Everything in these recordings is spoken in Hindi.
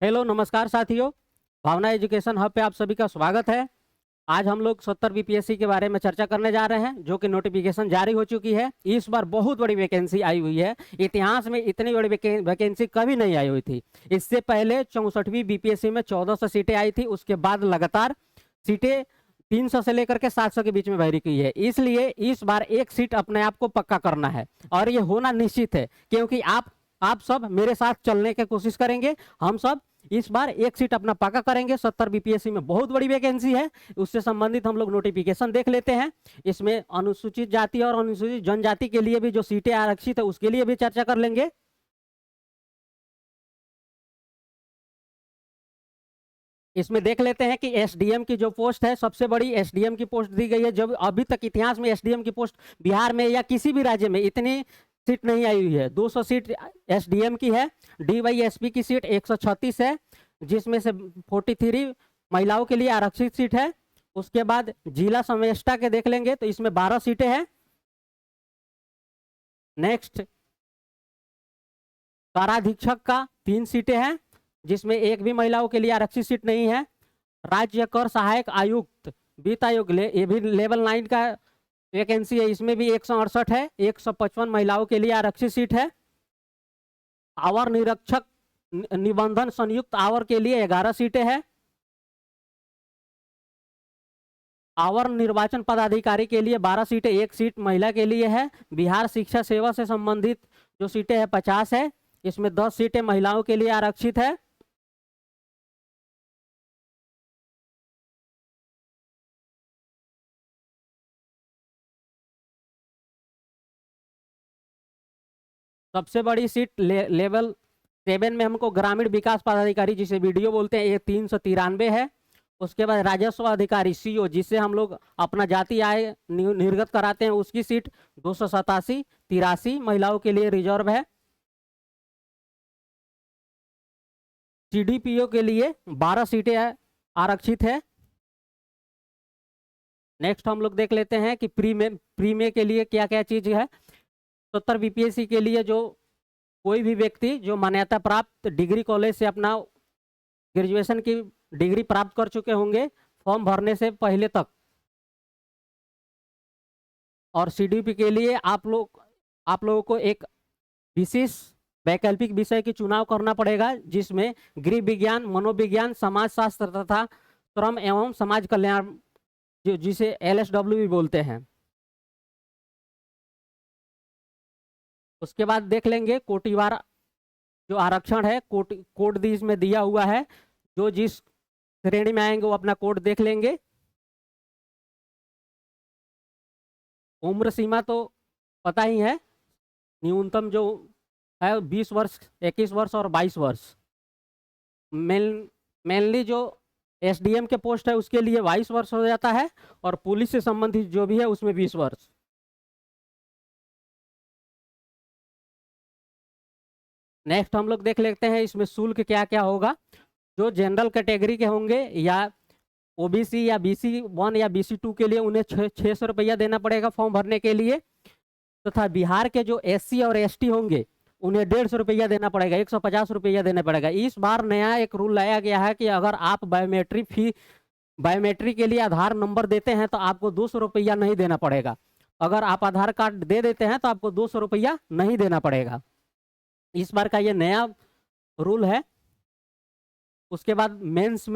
हेलो नमस्कार साथियों। भावना एजुकेशन हब पे आप सभी का स्वागत है। आज हम लोग 70 बीपीएससी के बारे में चर्चा करने जा रहे हैं, जो कि नोटिफिकेशन जारी हो चुकी है। इस बार बहुत बड़ी वैकेंसी आई हुई है। इतिहास में इतनी बड़ी वैकेंसी कभी नहीं आई हुई थी। इससे पहले 64वीं बीपीएससी में 1400 सीटें आई थी। उसके बाद लगातार सीटें 300 से लेकर के 700 के बीच में वैरी की है। इसलिए इस बार एक सीट अपने आप को पक्का करना है और ये होना निश्चित है, क्योंकि आप सब मेरे साथ चलने की कोशिश करेंगे। हम सब इस बार एक सीट अपना पक्का करेंगे। 70 बीपीएससी में बहुत बड़ी वैकेंसी है। उससे संबंधित हम लोग नोटिफिकेशन देख लेते हैं। इसमें अनुसूचित जाति और अनुसूचित जनजाति के लिए भी जो सीटें आरक्षित है उसके लिए भी चर्चा कर लेंगे। इसमें देख लेते हैं कि एसडीएम की जो पोस्ट है, सबसे बड़ी एसडीएम की पोस्ट दी गई है। जब अभी तक इतिहास में एसडीएम की पोस्ट बिहार में या किसी भी राज्य में इतनी सीट नहीं आई हुई है। 200 सीट एसडीएम की है। डीवाईएसपी की सीट 136 है, जिसमें से 43 महिलाओं के लिए आरक्षित सीट है। उसके बाद जिला समेष्टा के देख लेंगे तो इसमें 12 सीटें हैं। नेक्स्ट, काराधीक्षक का 3 सीटें हैं, जिसमें एक भी महिलाओं के लिए आरक्षित सीट नहीं है। राज्य कर सहायक आयुक्त वित्त आयोग ये भी लेवल 9 का वैकेंसी है। इसमें भी 168 है। 155 महिलाओं के लिए आरक्षित सीट है। आवर निरीक्षक निबंधन संयुक्त आवर के लिए 11 सीटें हैं। आवर निर्वाचन पदाधिकारी के लिए 12 सीटें, 1 सीट महिला के लिए है। बिहार शिक्षा सेवा से संबंधित जो सीटें हैं 50 है। इसमें 10 सीटें महिलाओं के लिए आरक्षित है। सबसे बड़ी सीट लेवल 7 में हमको ग्रामीण विकास पदाधिकारी, जिसे बीडीओ बोलते हैं, ये 393 है। उसके बाद राजस्व अधिकारी सीओ, जिससे हम लोग अपना जाति आय निर्गत कराते हैं, उसकी सीट 287, 83 महिलाओं के लिए रिजर्व है। सीडीपीओ के लिए 12 सीटें आरक्षित है। नेक्स्ट हम लोग देख लेते हैं कि प्री में के लिए क्या क्या चीज है। 70 बीपीएससी के लिए जो कोई भी व्यक्ति जो मान्यता प्राप्त डिग्री कॉलेज से अपना ग्रेजुएशन की डिग्री प्राप्त कर चुके होंगे फॉर्म भरने से पहले तक। और सीडीपी के लिए आप लोगों को एक विशेष वैकल्पिक विषय की चुनाव करना पड़ेगा, जिसमें गृह विज्ञान, मनोविज्ञान, समाज शास्त्र तथा श्रम एवं समाज कल्याण, जिसे एलएसडब्ल्यू भी बोलते हैं। उसके बाद देख लेंगे कोटिवार जो आरक्षण है, कोड इसमें दिया हुआ है। जो जिस श्रेणी में आएंगे वो अपना कोड देख लेंगे। उम्र सीमा तो पता ही है, न्यूनतम जो है 20 वर्ष, 21 वर्ष और 22 वर्ष। मेनली जो एसडीएम के पोस्ट है उसके लिए 22 वर्ष हो जाता है, और पुलिस से संबंधित जो भी है उसमें 20 वर्ष। नेक्स्ट हम लोग देख लेते हैं इसमें शुल्क क्या क्या होगा। जो जनरल कैटेगरी के होंगे या ओबीसी या BC1 या BC2 के लिए उन्हें 600 रुपया देना पड़ेगा फॉर्म भरने के लिए। तथा बिहार के जो SC और ST होंगे उन्हें 150 रुपया देना पड़ेगा, 150 रुपया देना पड़ेगा। इस बार नया एक रूल लाया गया है कि अगर आप बायोमेट्रिक के लिए आधार नंबर देते हैं तो आपको 200 रुपया नहीं देना पड़ेगा। अगर आप आधार कार्ड दे देते हैं तो आपको 200 रुपया नहीं देना पड़ेगा। इस बार का ये नया रूल है। उसके बाद मेंस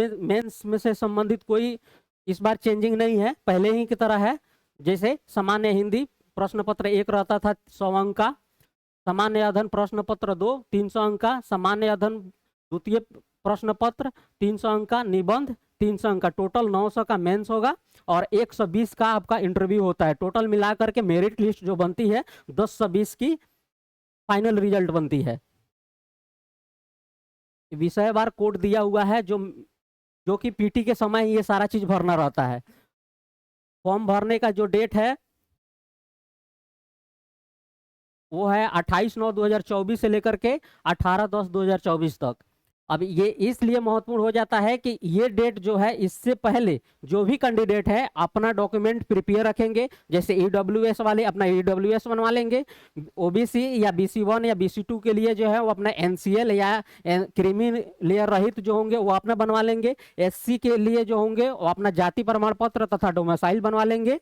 में से संबंधित कोई इस बार चेंजिंग नहीं है, पहले ही की तरह है। जैसे सामान्य हिंदी प्रश्न पत्र 1 रहता था 100 अंक का, सामान्य अध्ययन प्रश्न पत्र 2 300 अंक का, सामान्य अध्ययन द्वितीय प्रश्न पत्र 300 अंक का, निबंध 300 अंक का, टोटल 900 का मेंस होगा और 120 का आपका इंटरव्यू होता है। टोटल मिलाकर के मेरिट लिस्ट जो बनती है 10-20 की फाइनल रिजल्ट बनती है। विषयवार कोड दिया हुआ है, जो कि पीटी के समय ये सारा चीज भरना रहता है। फॉर्म भरने का जो डेट है वो है 28/9/2024 से लेकर के 18/10/2024 तक। अब ये इसलिए महत्वपूर्ण हो जाता है कि ये डेट जो है, इससे पहले जो भी कैंडिडेट है अपना डॉक्यूमेंट प्रिपेयर रखेंगे। जैसे ईडब्ल्यूएस वाले अपना ईडब्ल्यूएस बनवा लेंगे, ओबीसी या BC1 या BC2 के लिए जो है वो अपना NCL या क्रीमी लेयर रहित जो होंगे वो अपना बनवा लेंगे। SC के लिए जो होंगे वो अपना जाति प्रमाण पत्र तथा डोमिसाइल बनवा लेंगे।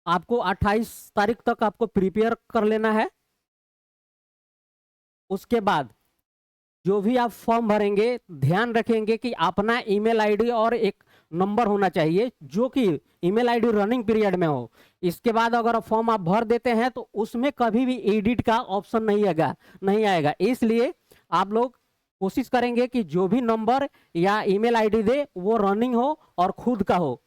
आपको 28 तारीख तक आपको प्रिपेयर कर लेना है। उसके बाद जो भी आप फॉर्म भरेंगे, ध्यान रखेंगे कि अपना ईमेल आईडी और एक नंबर होना चाहिए, जो कि ईमेल आईडी रनिंग पीरियड में हो। इसके बाद अगर फॉर्म आप भर देते हैं तो उसमें कभी भी एडिट का ऑप्शन नहीं आएगा। इसलिए आप लोग कोशिश करेंगे कि जो भी नंबर या ईमेल आईडी दे वो रनिंग हो और खुद का हो।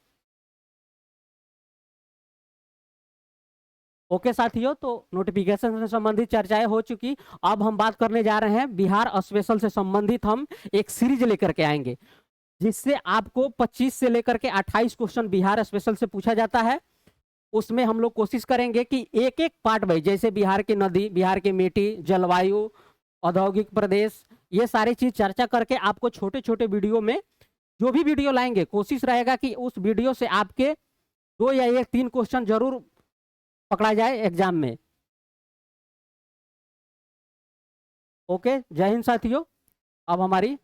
ओके साथियों, तो नोटिफिकेशन से संबंधित चर्चाएं हो चुकी। अब हम बात करने जा रहे हैं बिहार स्पेशल से संबंधित। हम एक सीरीज लेकर के आएंगे जिससे आपको 25 से लेकर के 28 क्वेश्चन बिहार स्पेशल से पूछा जाता है। उसमें हम लोग कोशिश करेंगे कि एक एक पार्ट बाई, जैसे बिहार की नदी, बिहार की मिट्टी, जलवायु, औद्योगिक प्रदेश, ये सारी चीज चर्चा करके आपको छोटे छोटे वीडियो में, जो भी वीडियो लाएंगे कोशिश रहेगा कि उस वीडियो से आपके 2 या 3 क्वेश्चन जरूर पकड़ा जाए एग्जाम में। ओके, जय हिंद साथियों। अब हमारी